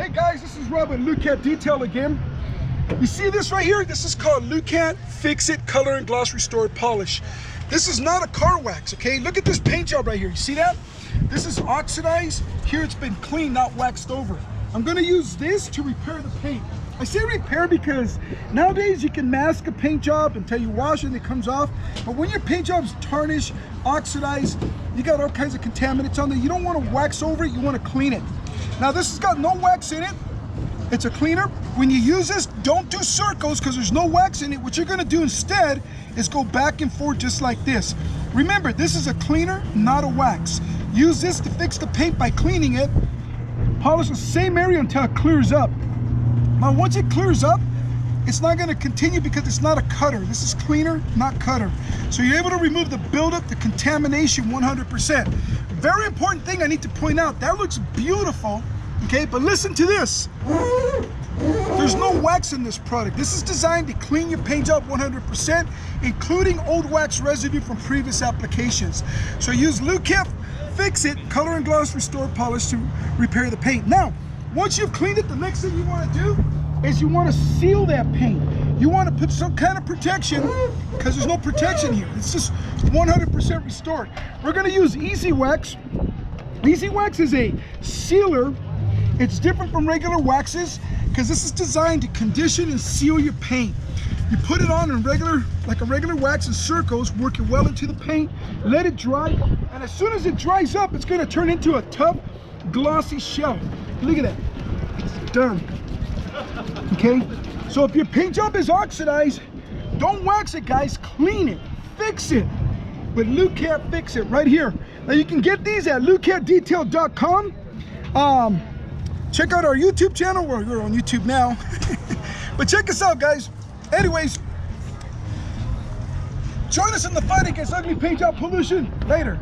Hey guys, this is Rob at Lukat Detail again. You see this right here? This is called Lukat Fix It Color and Gloss Restored Polish. This is not a car wax, okay? Look at this paint job right here. You see that? This is oxidized. Here it's been cleaned, not waxed over. I'm gonna use this to repair the paint. I say repair because nowadays you can mask a paint job until you wash it and it comes off. But when your paint job's tarnished, oxidized, you got all kinds of contaminants on there. You don't want to wax over it, you want to clean it. Now this has got no wax in it. It's a cleaner. When you use this, don't do circles because there's no wax in it. What you're gonna do instead is go back and forth just like this. Remember, this is a cleaner, not a wax. Use this to fix the paint by cleaning it. Polish the same area until it clears up. Now once it clears up, it's not gonna continue because it's not a cutter. This is cleaner, not cutter. So you're able to remove the buildup, the contamination 100%. Very important thing I need to point out, that looks beautiful, okay, but listen to this. There's no wax in this product. This is designed to clean your paint job 100%, including old wax residue from previous applications. So use Lukat Fix It Color and Gloss Restore Polish to repair the paint. Now, once you've cleaned it, the next thing you want to do is you want to seal that paint. You want to put some kind of protection because there's no protection here. It's just 100% restored. We're going to use Easy Wax. Easy Wax is a sealer. It's different from regular waxes because this is designed to condition and seal your paint. You put it on in like a regular wax in circles, work it well into the paint, let it dry, and as soon as it dries up, it's going to turn into a tough, glossy shell. Look at that. It's done. Okay? So if your paint job is oxidized, don't wax it, guys. Clean it. Fix it with Lukat Fix It right here. Now you can get these at lukatdetail.com. Check out our YouTube channel. We're on YouTube now. But check us out, guys. Anyways, join us in the fight against ugly paint job pollution. Later.